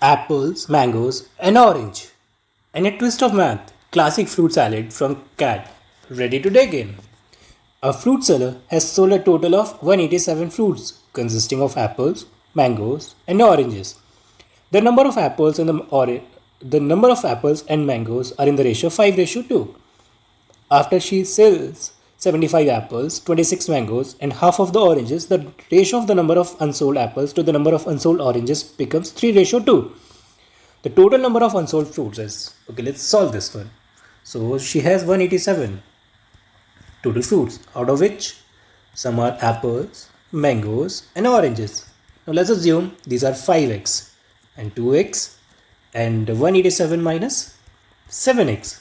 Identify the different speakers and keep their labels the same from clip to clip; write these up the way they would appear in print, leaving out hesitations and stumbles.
Speaker 1: apples, mangoes, and orange. And a twist of math, classic fruit salad from Cat. Ready to dig in. A fruit seller has sold a total of 187 fruits, consisting of apples, mangoes, and oranges. The number of apples and the number of apples and mangoes are in the ratio 5:2. After she sells 75 apples, 26 mangoes, and half of the oranges, the ratio of the number of unsold apples to the number of unsold oranges becomes 3:2. The total number of unsold fruits is, okay, let's solve this one. So she has 187 total fruits, out of which some are apples, mangoes, and oranges. Now let's assume these are 5x and 2x and 187 minus 7x.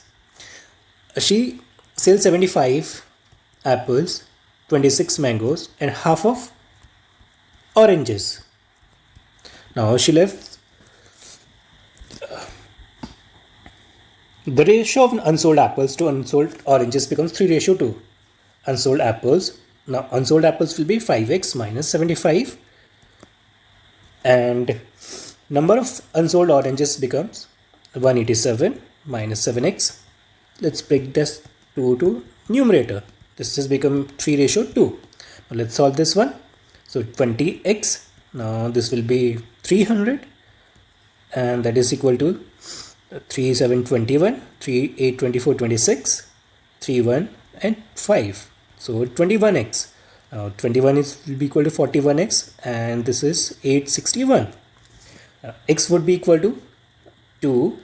Speaker 1: She sells 75 apples, 26 mangoes, and half of oranges. Now she left the ratio of unsold apples to unsold oranges becomes 3:2. Unsold apples. Now unsold apples will be 5x minus 75 and number of unsold oranges becomes 187 minus 7x. Let's break this 2 to numerator. This has become 3:2. Now let's solve this one. So 20x. Now this will be 300 and that is equal to 3 7 21, 3 8 24 26, 3 1 and 5. So 21x. Now 21 will be equal to 41x and this is 861. X would be equal to 2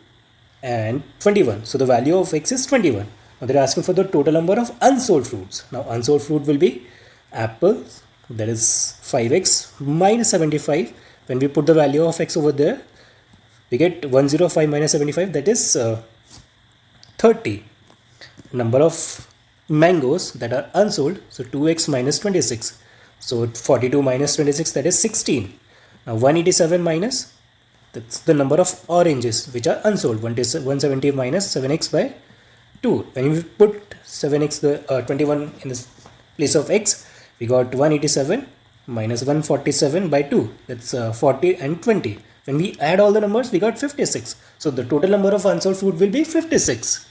Speaker 1: and 21. So the value of x is 21. Now they're asking for the total number of unsold fruits. Now unsold fruit will be apples, that is 5x minus 75. When we put the value of x over there, we get 105 minus 75, that is 30. Number of mangoes that are unsold, so 2x minus 26. So 42 minus 26, that is 16. Now 187 minus, that's the number of oranges which are unsold, 170 minus 7x by 2. When we put 7x, the 21 in the place of x, we got 187 minus 147 by 2, that's 40 and 20. When we add all the numbers, we got 56. So the total number of unsold fruit will be 56.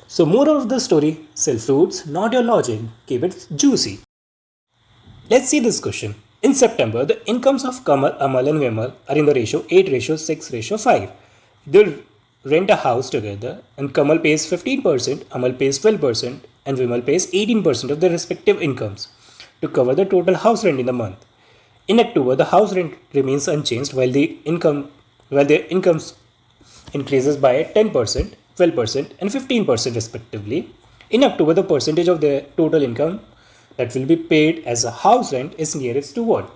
Speaker 1: So moral of the story, sell fruits, not your lodging, keep it juicy. Let's see this question. In September, the incomes of Kamal, Amal and Vimal are in the ratio 8:6:5. They rent a house together and Kamal pays 15%, Amal pays 12% and Vimal pays 18% of their respective incomes to cover the total house rent in the month. In October, the house rent remains unchanged while their incomes increases by 10%, 12% and 15% respectively. In October, the percentage of their total income that will be paid as a house rent is nearest to what?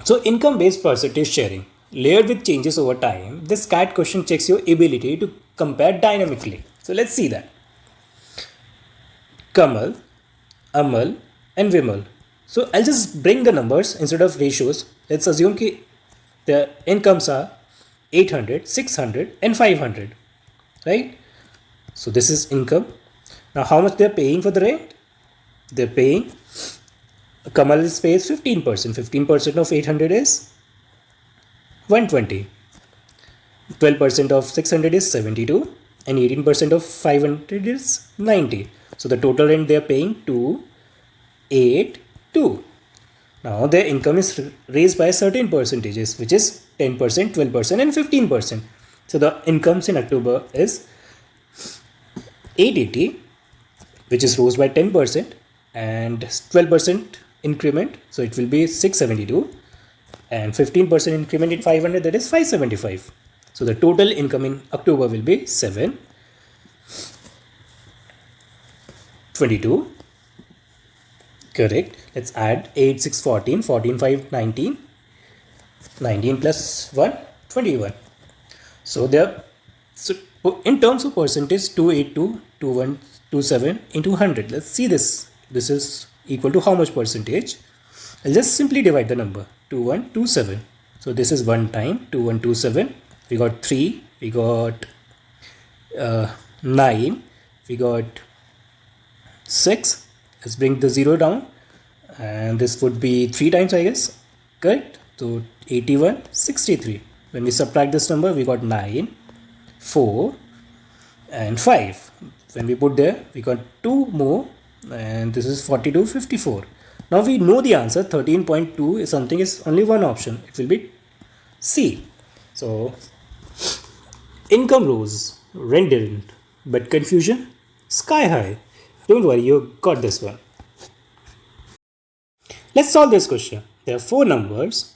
Speaker 1: So income based percentage sharing layered with changes over time. This CAT question checks your ability to compare dynamically. So let's see that. Kamal, Amal and Vimal. So I'll just bring the numbers instead of ratios. Let's assume that the incomes are 800, 600 and 500, right? So this is income. Now how much they're paying for the rent? They're paying, Kamal pays 15%. 15% of 800 is 120. 12% of 600 is 72 and 18% of 500 is 90. So the total rent they're paying 282. Now their income is raised by certain percentages, which is 10%, 12% and 15%. So the incomes in October is 880, which is rose by 10% and 12% increment. So it will be 672 and 15% increment in 500, that is 575. So the total income in October will be 722. Correct. Let's add 8, 6, 14, 14, 5, 19. 19 plus 1, 21. So in terms of percentage, 282, 2127 into 100. Let's see this. This is equal to how much percentage? I'll just simply divide the number. 2127. So this is 1 time 2127. We got 3. We got 9. We got 6. Let's bring the 0 down. And this would be 3 times, I guess. Correct? So 81, 63. When we subtract this number, we got 9, 4 and 5. When we put there, we got 2 more and this is 42, 54. Now we know the answer. 13.2 is something is only one option. It will be C. So income rose, rent didn't, but confusion sky high. Don't worry, you got this one. Let's solve this question. There are 4 numbers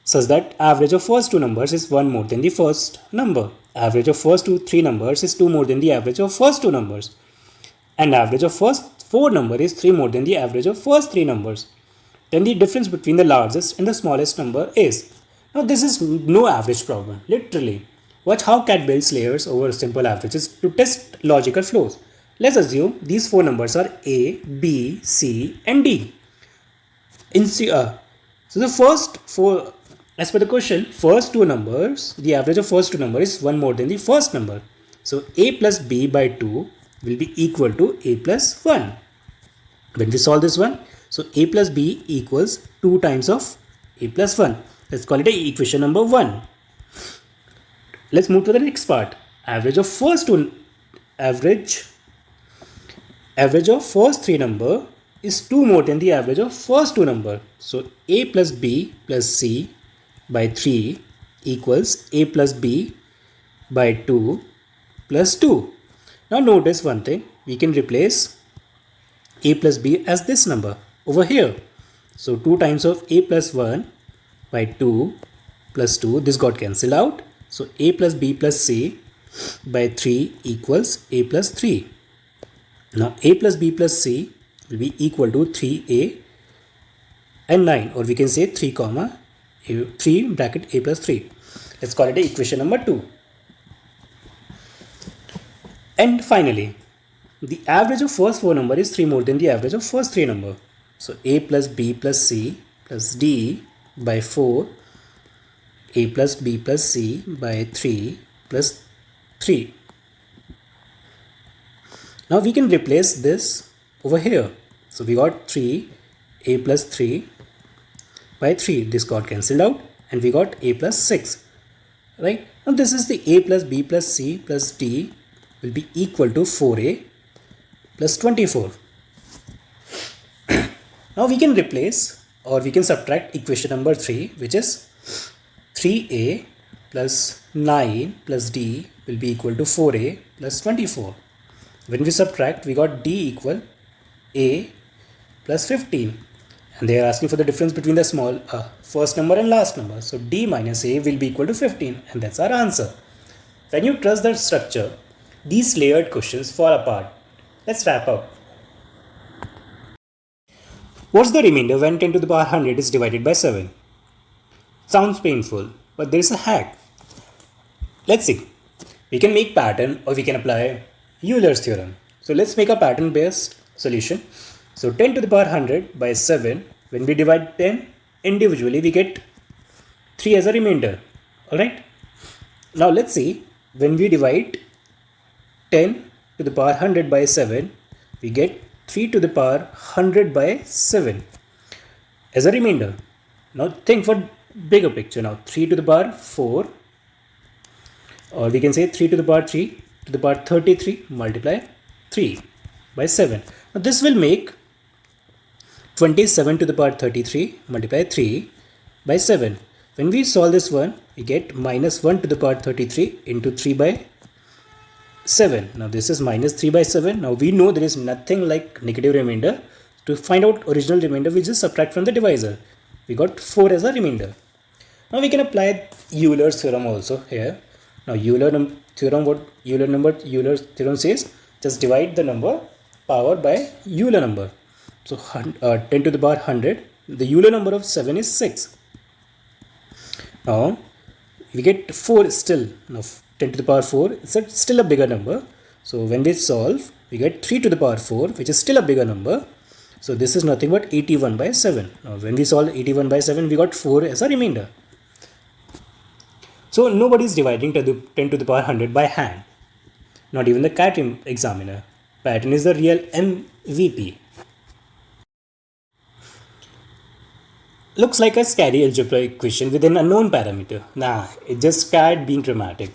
Speaker 1: such that average of first 2 numbers is 1 more than the first number. Average of first 3 numbers is 2 more than the average of first 2 numbers. And average of first 4 number is 3 more than the average of first 3 numbers. Then the difference between the largest and the smallest number is. Now this is no average problem, literally. Watch how cat builds layers over simple averages to test logical flows. Let's assume these 4 numbers are A, B, C and D. So the first 4, as per the question, first 2 numbers, the average of first 2 numbers is 1 more than the first number. So A plus B by 2 will be equal to A plus 1. When we solve this one, so A plus B equals 2 times of A plus 1. Let's call it equation number 1. Let's move to the next part. Average of first 3 number is 2 more than the average of first 2 number. So A plus B plus C by 3 equals A plus B by 2 plus 2. Now notice one thing, we can replace A plus B as this number over here. So 2 times of A plus 1 by 2 plus 2, this got cancelled out. So A plus B plus C by 3 equals A plus 3. Now A plus B plus C will be equal to 3A and 9, or we can say 3 comma 3 bracket A plus 3. Let's call it equation number 2. And finally, the average of first 4 number is 3 more than the average of first 3 number. So A plus B plus C plus D by 4, A plus B plus C by 3 plus 3. Now we can replace this over here. So we got 3 A plus 3 by 3. This got cancelled out and we got A plus 6. Right? Now this is the A plus B plus C plus D will be equal to 4A plus 24. Now we can replace or we can subtract equation number 3, which is 3A plus 9 plus D will be equal to 4A plus 24. When we subtract, we got D equal A plus 15. And they are asking for the difference between the small first number and last number. So D minus A will be equal to 15, and that's our answer. When you trust the structure, these layered questions fall apart. Let's wrap up. What's the remainder when 10 to the power 100 is divided by 7? Sounds painful, but there is a hack. Let's see. We can make pattern or we can apply Euler's theorem. So let's make a pattern based solution. So 10 to the power 100 by 7, when we divide 10 individually, we get 3 as a remainder. Alright. Now let's see, when we divide 10 to the power 100 by 7, we get 3 to the power 100 by 7 as a remainder. Now think for bigger picture now. 3 to the power 4, or we can say 3 to the power 3 to the power 33 multiply 3 by 7. Now this will make 27 to the power 33 multiply 3 by 7. When we solve this one, we get minus 1 to the power 33 into 3 by 7. Now this is minus 3 by 7. Now we know there is nothing like negative remainder. To find out original remainder, we just subtract from the divisor. We got 4 as a remainder. Now we can apply Euler's theorem also here. Now Euler's theorem says, just divide the number power by Euler number. So 10 to the power 100, the Euler number of 7 is 6. Now we get 4 still. Now 10 to the power 4 is still a bigger number. So when we solve, we get 3 to the power 4, which is still a bigger number. So this is nothing but 81 by 7. Now when we solve 81 by 7, we got 4 as a remainder. So nobody is dividing 10 to the power 100 by hand. Not even the CAT examiner. Pattern is the real MVP. looks like a scary algebra equation with an unknown parameter. Nah, it just scared being dramatic.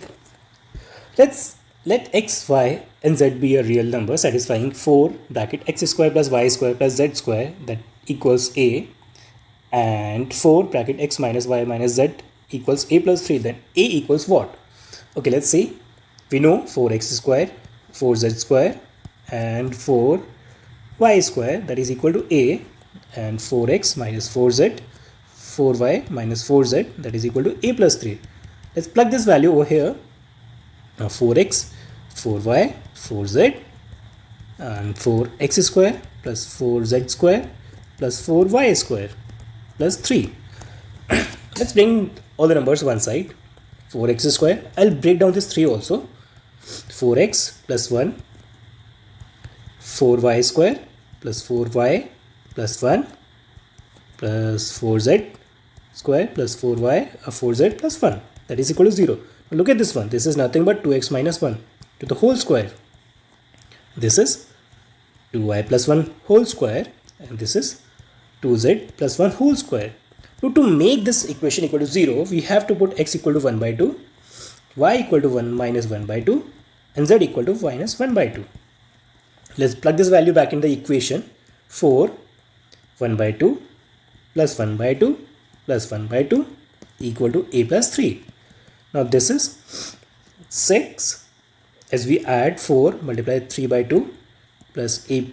Speaker 1: Let's let x, y and z be a real number satisfying 4 bracket x square plus y square plus z square that equals a, and 4 bracket x minus y minus z equals a plus 3. Then a equals what? Okay, let's see. We know 4x square, 4z square and 4y square, that is equal to a, and 4x minus 4z, 4y minus 4z, that is equal to a plus 3. Let's plug this value over here. Now 4x, 4y, 4z and 4x square plus 4z square plus 4y square plus 3. Let's bring all the numbers one side. 4x square, I'll break down this 3 also. 4x plus 1, 4y square plus 4y plus 1 plus 4z square plus 4y 4z plus 1, that is equal to 0. Now look at this one. This is nothing but 2x minus 1 to the whole square. This is 2y plus 1 whole square and this is 2z plus 1 whole square. Now to make this equation equal to 0, we have to put x equal to 1 by 2, y equal to 1 minus 1 by 2 and z equal to minus 1 by 2. Let's plug this value back in the equation. 4, 1 by 2 plus 1 by 2 plus 1 by 2 equal to a plus 3. Now this is 6, as we add 4 multiplied 3 by 2 plus a.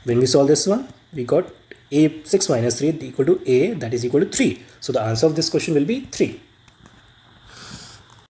Speaker 1: When we solve this one, we got a 6 minus 3 equal to a, that is equal to 3. So the answer of this question will be 3.